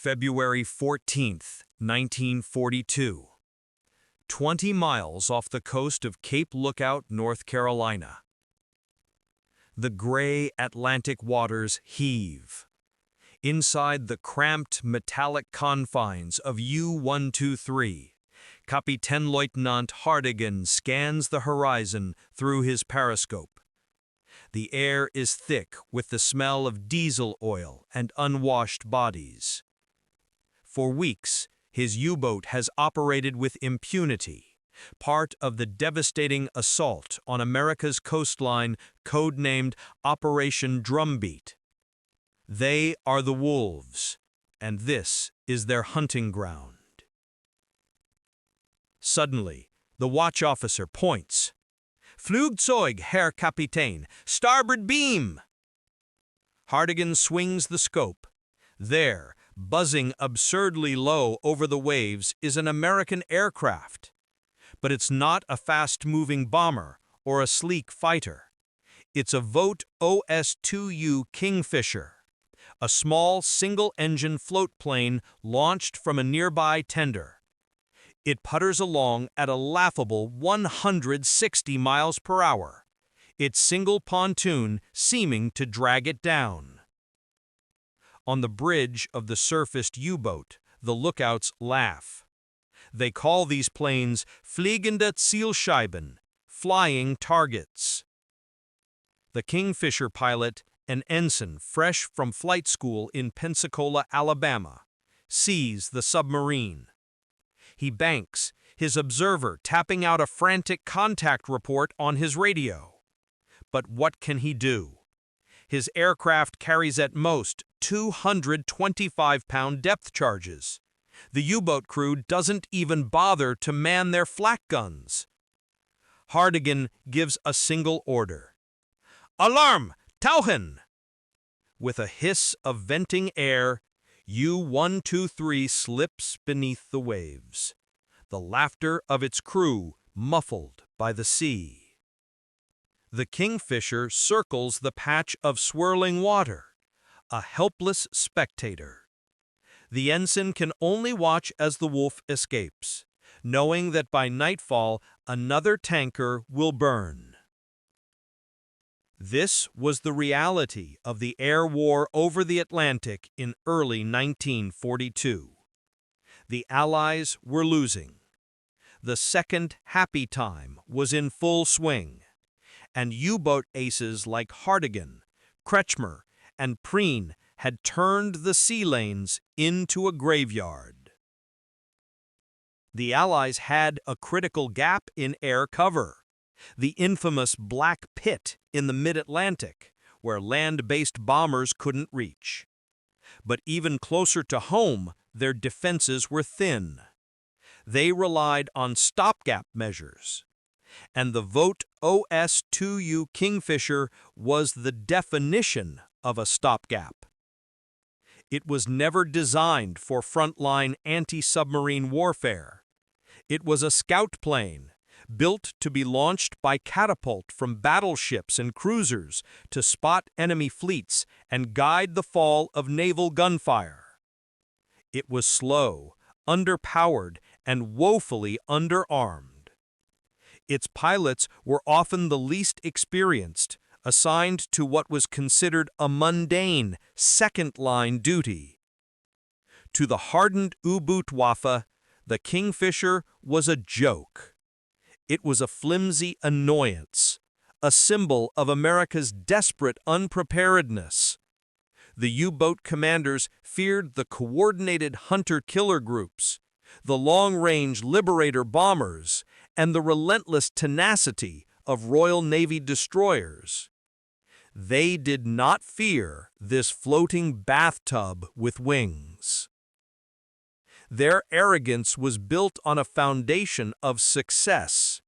February 14th, 1942. 20 miles off the coast of Cape Lookout, North Carolina. The gray Atlantic waters heave. Inside the cramped metallic confines of U-123, Kapitänleutnant Hardigan scans the horizon through his periscope. The air is thick with the smell of diesel oil and unwashed bodies. For weeks, his U-boat has operated with impunity, part of the devastating assault on America's coastline codenamed Operation Drumbeat. They are the wolves, and this is their hunting ground. Suddenly, the watch officer points. "Flugzeug, Herr Kapitän, starboard beam!" Hardigan swings the scope. There, buzzing absurdly low over the waves, is an American aircraft. But it's not a fast-moving bomber or a sleek fighter. It's a Vought OS2U Kingfisher, a small single-engine floatplane launched from a nearby tender. It putters along at a laughable 160 miles per hour, its single pontoon seeming to drag it down. On the bridge of the surfaced U-boat, the lookouts laugh. They call these planes fliegende Zielscheiben, flying targets. The Kingfisher pilot, an ensign fresh from flight school in Pensacola, Alabama, sees the submarine. He banks, his observer tapping out a frantic contact report on his radio. But what can he do? His aircraft carries at most 225-pound depth charges. The U-boat crew doesn't even bother to man their flak guns. Hardigan gives a single order. "Alarm! Tauchen!" With a hiss of venting air, U-123 slips beneath the waves, the laughter of its crew muffled by the sea. The Kingfisher circles the patch of swirling water, a helpless spectator. The ensign can only watch as the wolf escapes, knowing that by nightfall another tanker will burn. This was the reality of the air war over the Atlantic in early 1942. The Allies were losing. The second happy time was in full swing, and U-boat aces like Hardigan, Kretschmer, and Preen had turned the sea lanes into a graveyard. The Allies had a critical gap in air cover, the infamous Black Pit in the mid-Atlantic, where land-based bombers couldn't reach. But even closer to home, their defenses were thin. They relied on stopgap measures, and the Vought OS2U Kingfisher was the definition of a stopgap. It was never designed for frontline anti-submarine warfare. It was a scout plane, built to be launched by catapult from battleships and cruisers to spot enemy fleets and guide the fall of naval gunfire. It was slow, underpowered, and woefully underarmed. Its pilots were often the least experienced, assigned to what was considered a mundane second-line duty. To the hardened U-Boot-Waffe, the Kingfisher was a joke. It was a flimsy annoyance, a symbol of America's desperate unpreparedness. The U-boat commanders feared the coordinated hunter-killer groups, the long-range Liberator bombers, and the relentless tenacity of Royal Navy destroyers. They did not fear this floating bathtub with wings. Their arrogance was built on a foundation of success.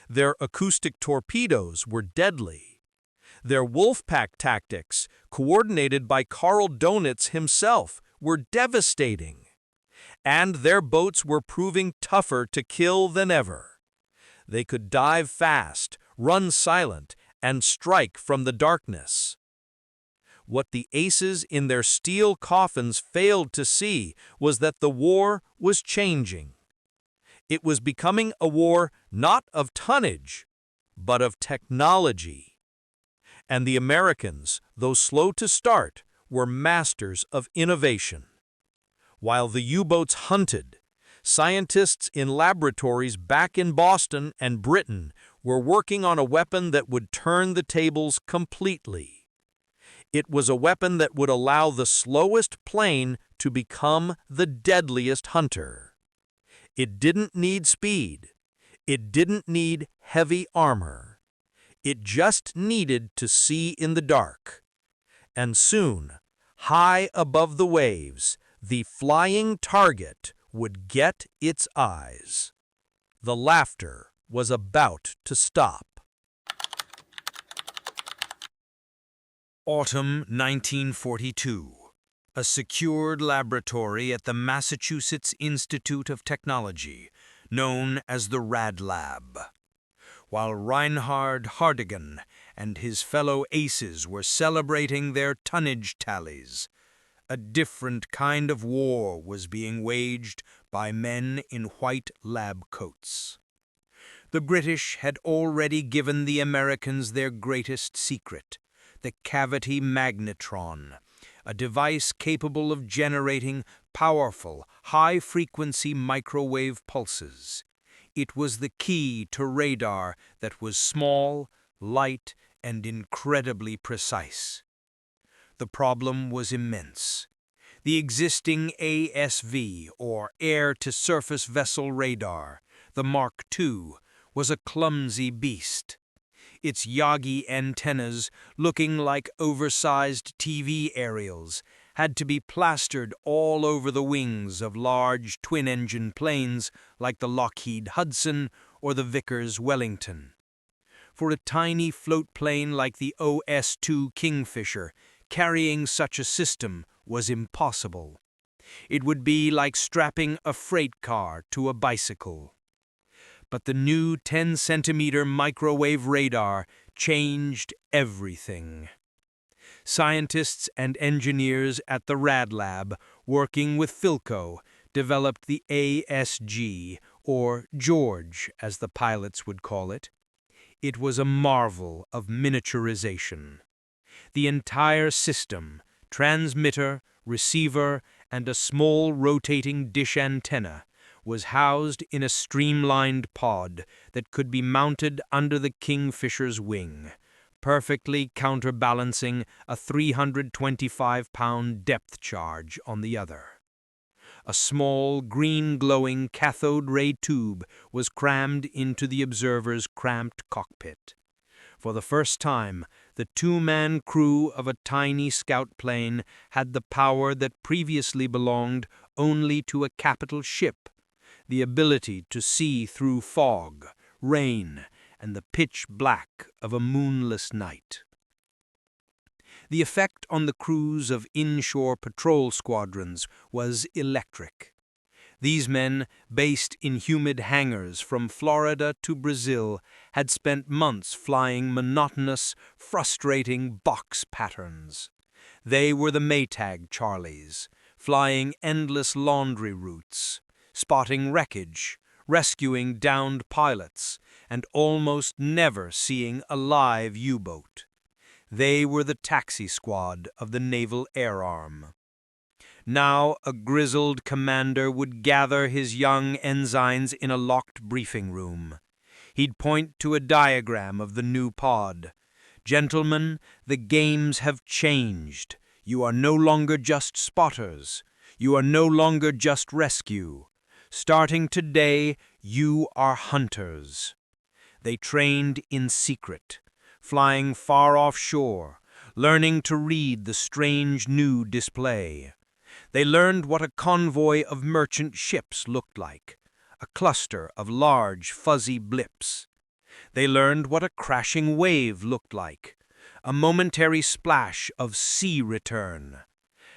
Their acoustic torpedoes were deadly. Their wolfpack tactics, coordinated by Karl Donitz himself, were devastating. And their boats were proving tougher to kill than ever. They could dive fast, run silent, and strike from the darkness. What the aces in their steel coffins failed to see was that the war was changing. It was becoming a war not of tonnage, but of technology. And the Americans, though slow to start, were masters of innovation. While the U-boats hunted, scientists in laboratories back in Boston and Britain were working on a weapon that would turn the tables completely. It was a weapon that would allow the slowest plane to become the deadliest hunter. It didn't need speed. It didn't need heavy armor. It just needed to see in the dark. And soon, high above the waves, the flying target would get its eyes. The laughter was about to stop. Autumn 1942. A secured laboratory at the Massachusetts Institute of Technology, known as the Rad Lab. While Reinhard Hardigan and his fellow aces were celebrating their tonnage tallies, a different kind of war was being waged by men in white lab coats. The British had already given the Americans their greatest secret, the cavity magnetron, a device capable of generating powerful, high-frequency microwave pulses. It was the key to radar that was small, light, and incredibly precise. The problem was immense. The existing ASV, or Air-to-Surface Vessel Radar, the Mark II, was a clumsy beast. Its Yagi antennas, looking like oversized TV aerials, had to be plastered all over the wings of large twin-engine planes like the Lockheed Hudson or the Vickers Wellington. For a tiny floatplane like the OS2U Kingfisher, carrying such a system was impossible. It would be like strapping a freight car to a bicycle. But the new 10-centimeter microwave radar changed everything. Scientists and engineers at the Rad Lab, working with Philco, developed the ASG, or George, as the pilots would call it. It was a marvel of miniaturization. The entire system, transmitter, receiver, and a small rotating dish antenna, was housed in a streamlined pod that could be mounted under the Kingfisher's wing, perfectly counterbalancing a 325-pound depth charge on the other. A small, green-glowing cathode ray tube was crammed into the observer's cramped cockpit. For the first time, the two-man crew of a tiny scout plane had the power that previously belonged only to a capital ship, the ability to see through fog, rain, and the pitch black of a moonless night. The effect on the crews of inshore patrol squadrons was electric. These men, based in humid hangars from Florida to Brazil, had spent months flying monotonous, frustrating box patterns. They were the Maytag Charlies, flying endless laundry routes, spotting wreckage, rescuing downed pilots, and almost never seeing a live U-boat. They were the taxi squad of the Naval Air Arm. Now a grizzled commander would gather his young ensigns in a locked briefing room. He'd point to a diagram of the new pod. "Gentlemen, the games have changed. You are no longer just spotters. You are no longer just rescue. Starting today, you are hunters." They trained in secret, flying far offshore, learning to read the strange new display. They learned what a convoy of merchant ships looked like, a cluster of large, fuzzy blips. They learned what a crashing wave looked like, a momentary splash of sea return.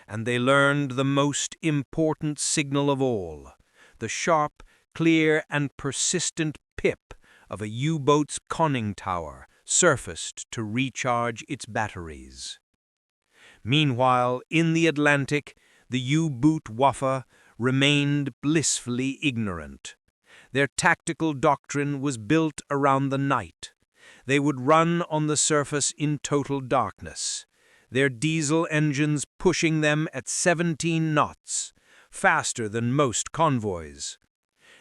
And they learned the most important signal of all, the sharp, clear, and persistent pip of a U-boat's conning tower surfaced to recharge its batteries. Meanwhile, in the Atlantic, the WWII remained blissfully ignorant. Their tactical doctrine was built around the night. They would run on the surface in total darkness, their diesel engines pushing them at 17 knots, faster than most convoys.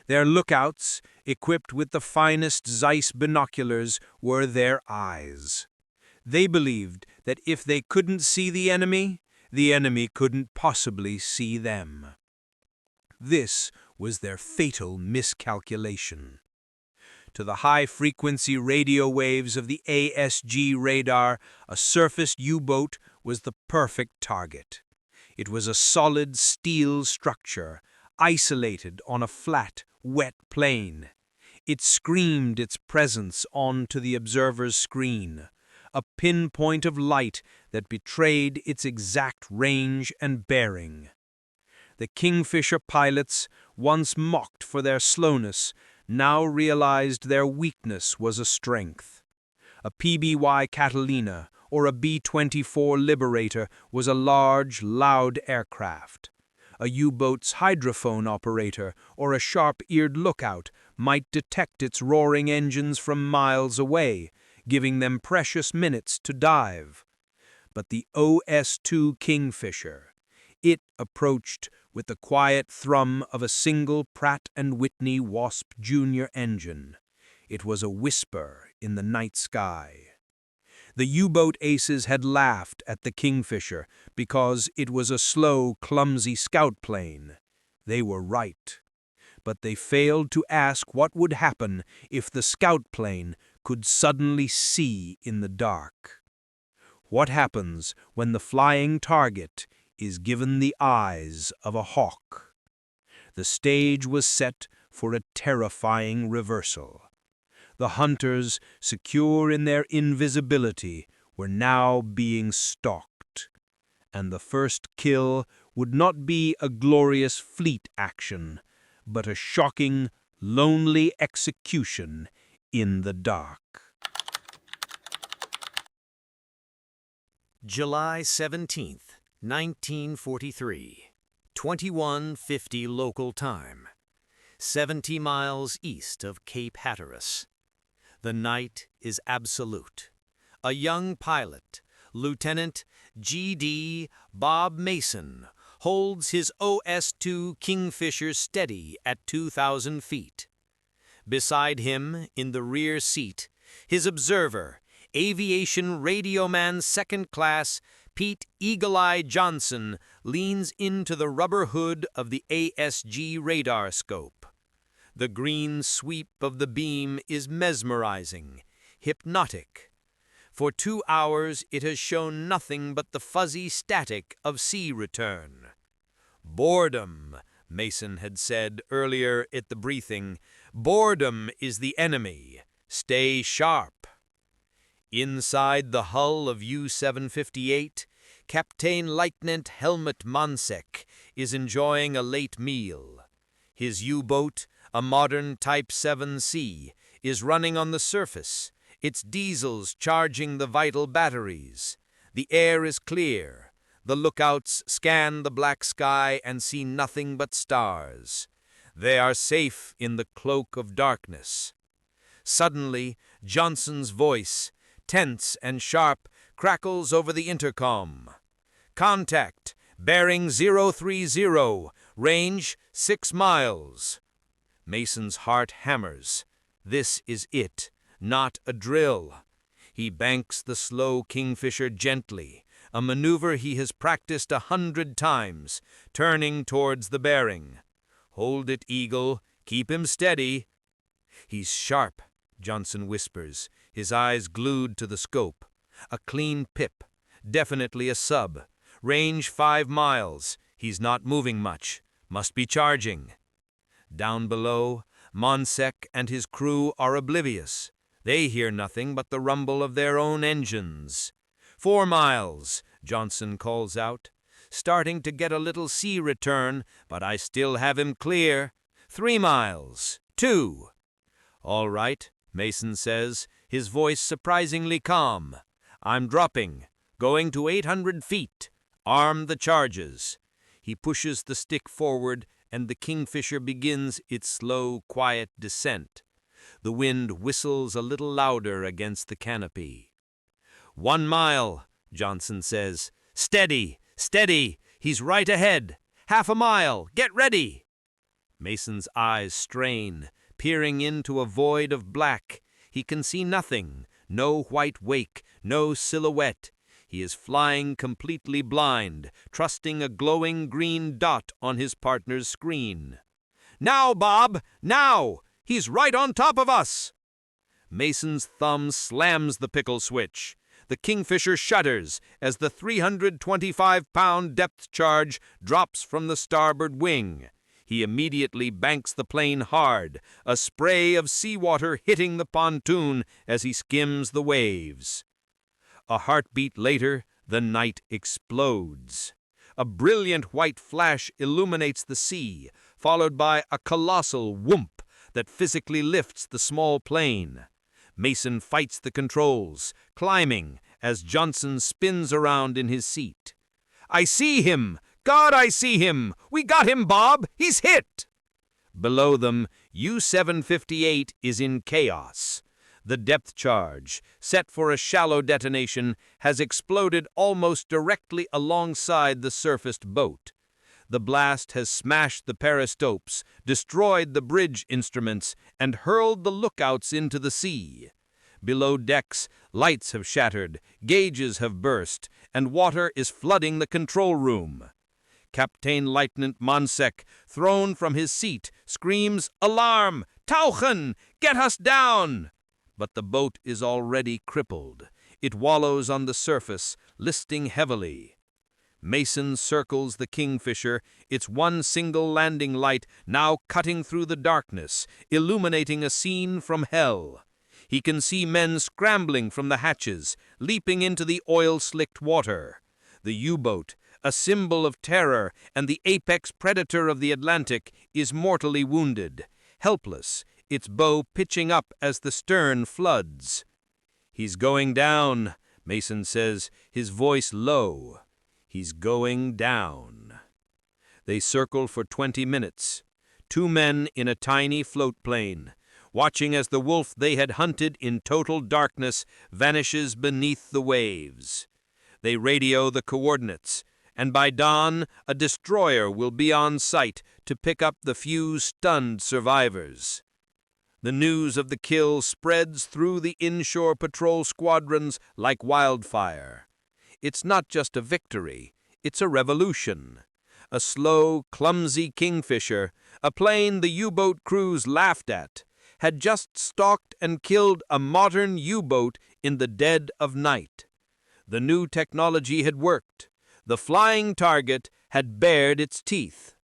Their lookouts, equipped with the finest Zeiss binoculars, were their eyes. They believed that if they couldn't see the enemy couldn't possibly see them. This was their fatal miscalculation. To the high-frequency radio waves of the ASG radar, a surfaced U-boat was the perfect target. It was a solid steel structure, isolated on a flat, wet plain. It screamed its presence onto the observer's screen, a pinpoint of light that betrayed its exact range and bearing. The Kingfisher pilots, once mocked for their slowness, now realized their weakness was a strength. A PBY Catalina or a B-24 Liberator was a large, loud aircraft. A U-boat's hydrophone operator or a sharp-eared lookout might detect its roaring engines from miles away, giving them precious minutes to dive. But the OS2U Kingfisher, it approached with the quiet thrum of a single Pratt & Whitney Wasp Jr. engine. It was a whisper in the night sky. The U-boat aces had laughed at the Kingfisher because it was a slow, clumsy scout plane. They were right. But they failed to ask what would happen if the scout plane could suddenly see in the dark. What happens when the flying target is given the eyes of a hawk? The stage was set for a terrifying reversal. The hunters, secure in their invisibility, were now being stalked. And the first kill would not be a glorious fleet action, but a shocking, lonely execution in the dark. July 17th, 1943, 21:50 local time, 70 miles east of Cape Hatteras. The night is absolute. A young pilot, Lieutenant G.D. Bob Mason, holds his OS2U Kingfisher steady at 2,000 feet. Beside him, in the rear seat, his observer, Aviation Radioman Second Class Pete Eagle-Eye Johnson, leans into the rubber hood of the ASG radar scope. The green sweep of the beam is mesmerizing, hypnotic. For 2 hours it has shown nothing but the fuzzy static of sea return. Boredom, Mason had said earlier at the briefing, boredom is the enemy. Stay sharp. Inside the hull of U-758, Captain Lieutenant Helmut Monsek is enjoying a late meal. His U-boat, a modern Type 7C, is running on the surface, its diesels charging the vital batteries. The air is clear. The lookouts scan the black sky and see nothing but stars. They are safe in the cloak of darkness. Suddenly, Johnson's voice, tense and sharp, crackles over the intercom. Contact, bearing 030, range 6 miles. Mason's heart hammers. This is it, not a drill. He banks the slow Kingfisher gently, a maneuver he has practiced 100 times, turning towards the bearing. Hold it, Eagle. Keep him steady. He's sharp, Johnson whispers, his eyes glued to the scope. A clean pip, definitely a sub. Range 5 miles. He's not moving much. Must be charging. Down below, Monsek and his crew are oblivious. They hear nothing but the rumble of their own engines. 4 miles, Johnson calls out. Starting to get a little sea return, but I still have him clear. 3 miles. 2. All right, Mason says, his voice surprisingly calm. I'm dropping. Going to 800 feet. Arm the charges. He pushes the stick forward, and the Kingfisher begins its slow, quiet descent. The wind whistles a little louder against the canopy. 1 mile, Johnson says. Steady, steady, he's right ahead. Half a mile, get ready. Mason's eyes strain, peering into a void of black. He can see nothing, no white wake, no silhouette. He is flying completely blind, trusting a glowing green dot on his partner's screen. Now, Bob, now! He's right on top of us! Mason's thumb slams the pickle switch. The Kingfisher shudders as the 325-pound depth charge drops from the starboard wing. He immediately banks the plane hard, a spray of seawater hitting the pontoon as he skims the waves. A heartbeat later, the night explodes. A brilliant white flash illuminates the sea, followed by a colossal whoomp that physically lifts the small plane. Mason fights the controls, climbing as Johnson spins around in his seat. I see him! God, I see him! We got him, Bob! He's hit! Below them, U-758 is in chaos. The depth charge, set for a shallow detonation, has exploded almost directly alongside the surfaced boat. The blast has smashed the periscopes, destroyed the bridge instruments, and hurled the lookouts into the sea. Below decks, lights have shattered, gauges have burst, and water is flooding the control room. Captain Lieutenant Monsek, thrown from his seat, screams, "Alarm! Tauchen! Get us down!" But the boat is already crippled. It wallows on the surface, listing heavily. Mason circles the Kingfisher, its one single landing light now cutting through the darkness, illuminating a scene from hell. He can see men scrambling from the hatches, leaping into the oil-slicked water. The U-boat, a symbol of terror and the apex predator of the Atlantic, is mortally wounded, helpless, its bow pitching up as the stern floods. He's going down, Mason says, his voice low. He's going down. They circle for 20 minutes, 2 men in a tiny floatplane, watching as the wolf they had hunted in total darkness vanishes beneath the waves. They radio the coordinates, and by dawn, a destroyer will be on site to pick up the few stunned survivors. The news of the kill spreads through the inshore patrol squadrons like wildfire. It's not just a victory, it's a revolution. A slow, clumsy Kingfisher, a plane the U-boat crews laughed at, had just stalked and killed a modern U-boat in the dead of night. The new technology had worked. The flying target had bared its teeth.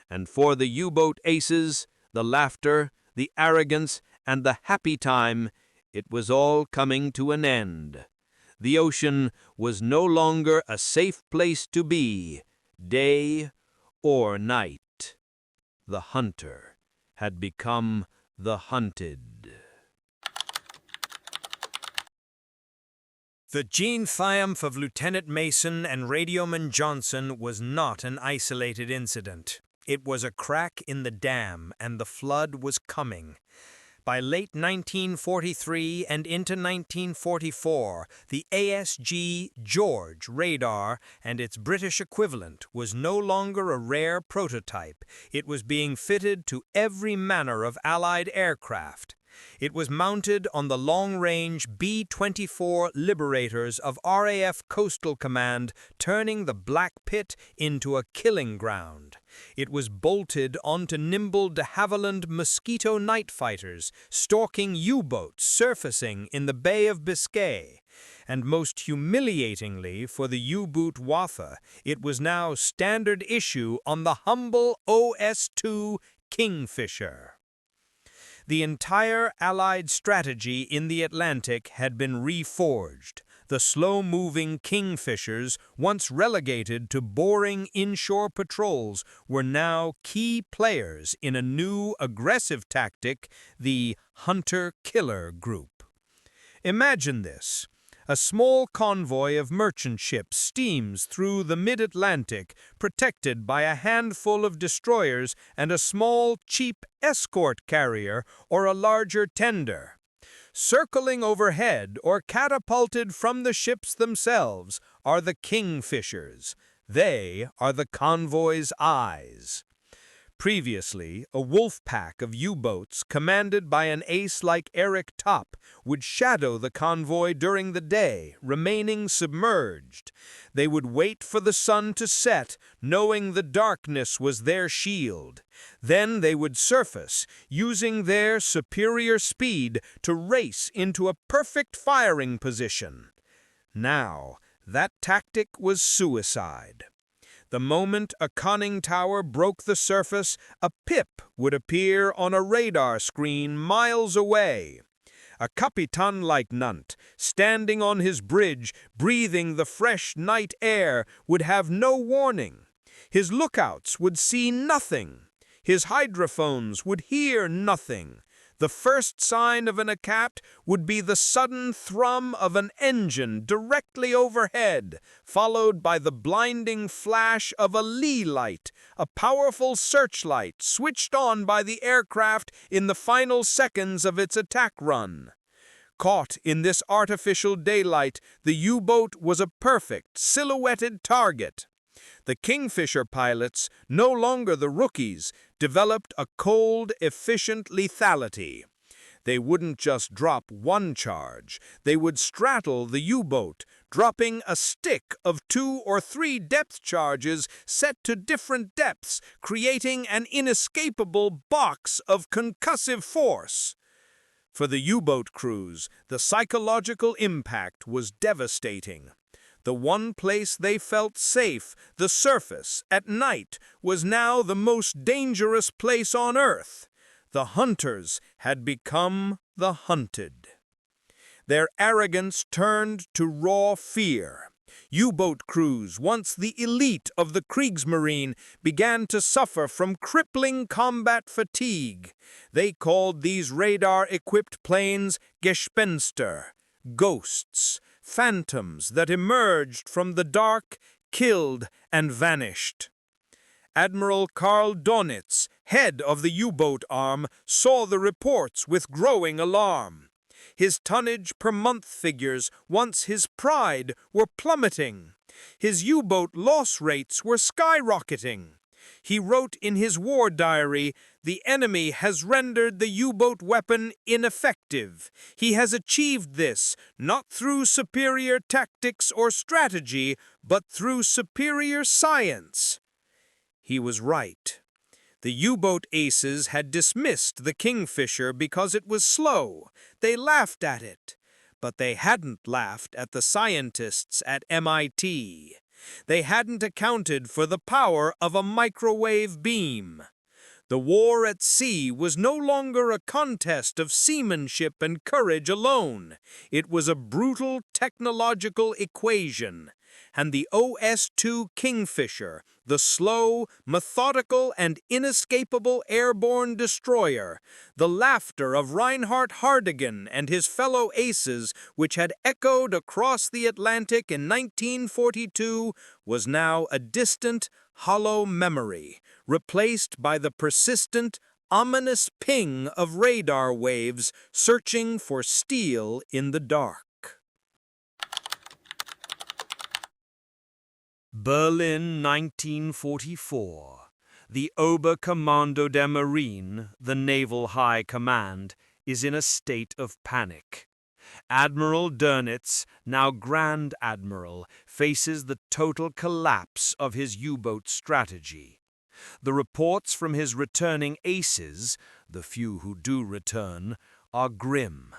And for the U-boat aces, the laughter, the arrogance, and the happy time, it was all coming to an end. The ocean was no longer a safe place to be, day or night. The hunter had become the hunted. The triumph of Lieutenant Mason and Radioman Johnson was not an isolated incident. It was a crack in the dam, and the flood was coming. By late 1943 and into 1944, the ASG George radar and its British equivalent was no longer a rare prototype. It was being fitted to every manner of Allied aircraft. It was mounted on the long-range B-24 Liberators of RAF Coastal Command, turning the Black Pit into a killing ground. It was bolted onto nimble de Havilland Mosquito night fighters, stalking U-boats surfacing in the Bay of Biscay. And most humiliatingly for the U-boot Watha, it was now standard issue on the humble OS2U Kingfisher. The entire Allied strategy in the Atlantic had been reforged. The slow-moving Kingfishers, once relegated to boring inshore patrols, were now key players in a new aggressive tactic, the hunter-killer group. Imagine this. A small convoy of merchant ships steams through the mid-Atlantic, protected by a handful of destroyers and a small, cheap escort carrier or a larger tender. Circling overhead or catapulted from the ships themselves are the Kingfishers. They are the convoy's eyes. Previously, a wolf pack of U-boats commanded by an ace like Eric Topp would shadow the convoy during the day, remaining submerged. They would wait for the sun to set, knowing the darkness was their shield. Then they would surface, using their superior speed to race into a perfect firing position. Now, that tactic was suicide. The moment a conning tower broke the surface, a pip would appear on a radar screen miles away. A capitan like Nunt, standing on his bridge, breathing the fresh night air, would have no warning. His lookouts would see nothing. His hydrophones would hear nothing. The first sign of an attack would be the sudden thrum of an engine directly overhead, followed by the blinding flash of a lee light, a powerful searchlight switched on by the aircraft in the final seconds of its attack run. Caught in this artificial daylight, the U-boat was a perfect, silhouetted target. The Kingfisher pilots, no longer the rookies, developed a cold, efficient lethality. They wouldn't just drop one charge. They would straddle the U-boat, dropping a stick of 2 or 3 depth charges set to different depths, creating an inescapable box of concussive force. For the U-boat crews, the psychological impact was devastating. The one place they felt safe, the surface, at night, was now the most dangerous place on Earth. The hunters had become the hunted. Their arrogance turned to raw fear. U-boat crews, once the elite of the Kriegsmarine, began to suffer from crippling combat fatigue. They called these radar-equipped planes Gespenster, ghosts, phantoms that emerged from the dark, killed, and vanished. Admiral Karl Donitz, head of the U-boat arm, saw the reports with growing alarm. His tonnage per month figures, once his pride, were plummeting. His U-boat loss rates were skyrocketing. He wrote in his war diary, "The enemy has rendered the U-boat weapon ineffective. He has achieved this not through superior tactics or strategy, but through superior science." He was right. The U-boat aces had dismissed the Kingfisher because it was slow. They laughed at it. But they hadn't laughed at the scientists at MIT. They hadn't accounted for the power of a microwave beam. The war at sea was no longer a contest of seamanship and courage alone. It was a brutal technological equation. And the OS2U Kingfisher, the slow, methodical, and inescapable airborne destroyer, the laughter of Reinhard Hardigan and his fellow aces, which had echoed across the Atlantic in 1942, was now a distant, hollow memory, replaced by the persistent, ominous ping of radar waves searching for steel in the dark. Berlin, 1944. The Oberkommando der Marine, the Naval High Command, is in a state of panic. Admiral Dönitz, now Grand Admiral, faces the total collapse of his U-boat strategy. The reports from his returning aces, the few who do return, are grim.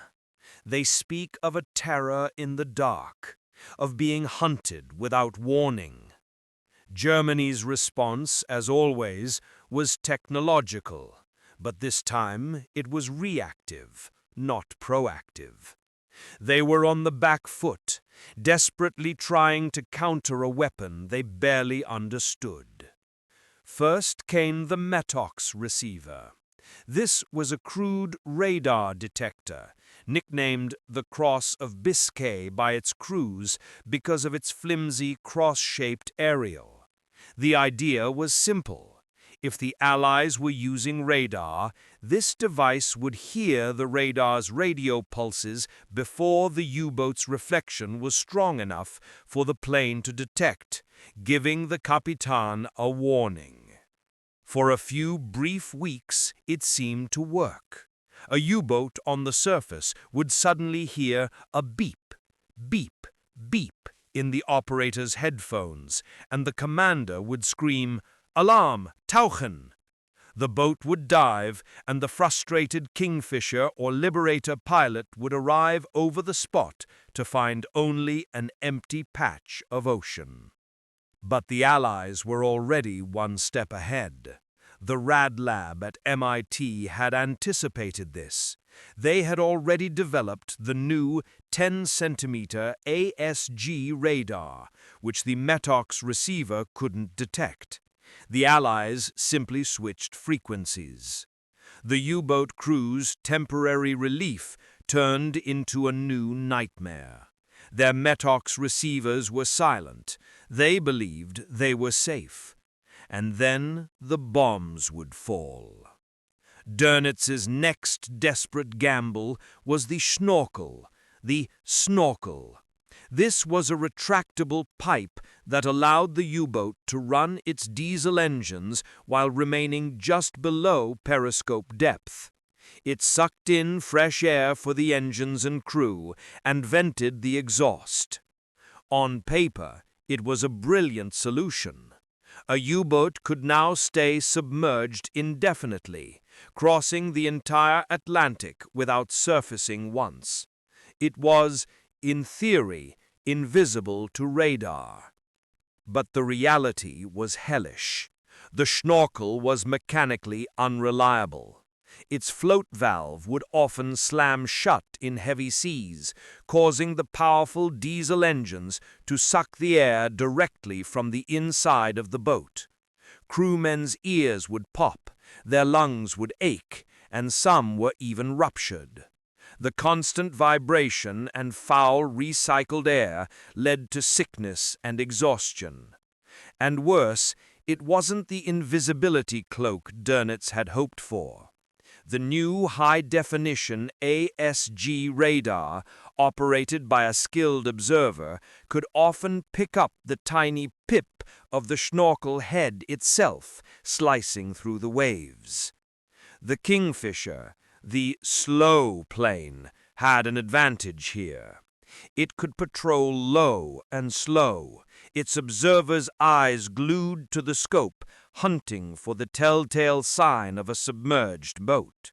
They speak of a terror in the dark, of being hunted without warning. Germany's response, as always, was technological, but this time it was reactive, not proactive. They were on the back foot, desperately trying to counter a weapon they barely understood. First came the Metox receiver, This was a crude radar detector, nicknamed the Cross of Biscay by its crews because of its flimsy cross-shaped aerial. The idea was simple. If the Allies were using radar, this device would hear the radar's radio pulses before the U-boat's reflection was strong enough for the plane to detect, giving the Capitan a warning. For a few brief weeks, it seemed to work. A U-boat on the surface would suddenly hear a beep, beep, beep in the operator's headphones, and the commander would scream, "Alarm! Tauchen!" The boat would dive, and the frustrated Kingfisher or Liberator pilot would arrive over the spot to find only an empty patch of ocean. But the Allies were already one step ahead. The Rad Lab at MIT had anticipated this. They had already developed the new 10-centimeter ASG radar, which the Metox receiver couldn't detect. The Allies simply switched frequencies. The U-boat crew's temporary relief turned into a new nightmare. Their Metox receivers were silent. They believed they were safe. And then the bombs would fall. Dernitz's next desperate gamble was the Schnorkel, the Snorkel. This was a retractable pipe that allowed the U-boat to run its diesel engines while remaining just below periscope depth. It sucked in fresh air for the engines and crew and vented the exhaust. On paper, it was a brilliant solution. A U-boat could now stay submerged indefinitely, crossing the entire Atlantic without surfacing once. It was, in theory, invisible to radar. But the reality was hellish. The Schnorkel was mechanically unreliable. Its float valve would often slam shut in heavy seas, causing the powerful diesel engines to suck the air directly from the inside of the boat. Crewmen's ears would pop, their lungs would ache, and some were even ruptured. The constant vibration and foul recycled air led to sickness and exhaustion. And worse, it wasn't the invisibility cloak Dernitz had hoped for. The new high-definition ASG radar, operated by a skilled observer, could often pick up the tiny pip of the Schnorkel head itself, slicing through the waves. The Kingfisher, the slow plane, had an advantage here. It could patrol low and slow, its observer's eyes glued to the scope, hunting for the telltale sign of a submerged boat.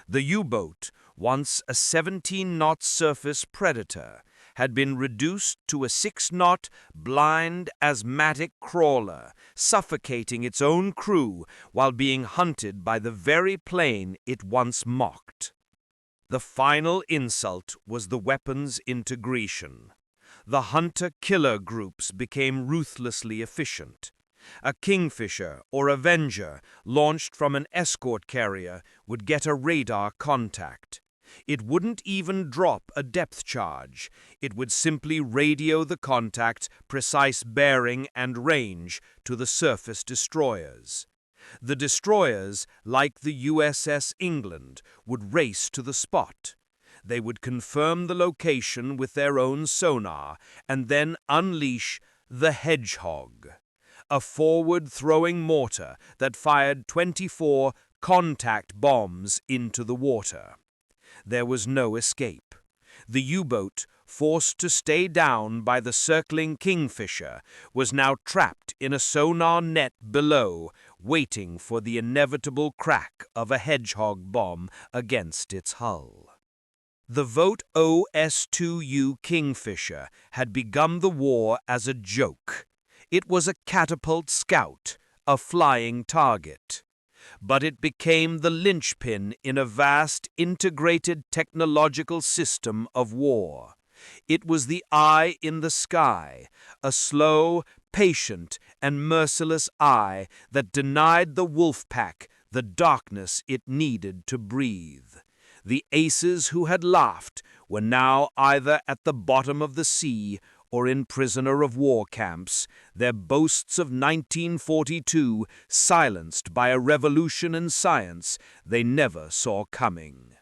The U-boat, once a 17-knot surface predator, had been reduced to a 6-knot, blind, asthmatic crawler, suffocating its own crew while being hunted by the very plane it once mocked. The final insult was the weapons integration. The hunter-killer groups became ruthlessly efficient. A Kingfisher or Avenger launched from an escort carrier would get a radar contact. It wouldn't even drop a depth charge. It would simply radio the contact's precise bearing and range to the surface destroyers. The destroyers, like the USS England, would race to the spot. They would confirm the location with their own sonar and then unleash the Hedgehog, a forward-throwing mortar that fired 24 contact bombs into the water. There was no escape. The U-boat, forced to stay down by the circling Kingfisher, was now trapped in a sonar net below, waiting for the inevitable crack of a Hedgehog bomb against its hull. The vote OS2U Kingfisher had begun the war as a joke. It was a catapult scout, a flying target. But it became the linchpin in a vast integrated technological system of war. It was the eye in the sky, a slow, patient, and merciless eye that denied the wolfpack the darkness it needed to breathe. The aces who had laughed were now either at the bottom of the sea or in prisoner of war camps, their boasts of 1942 silenced by a revolution in science they never saw coming.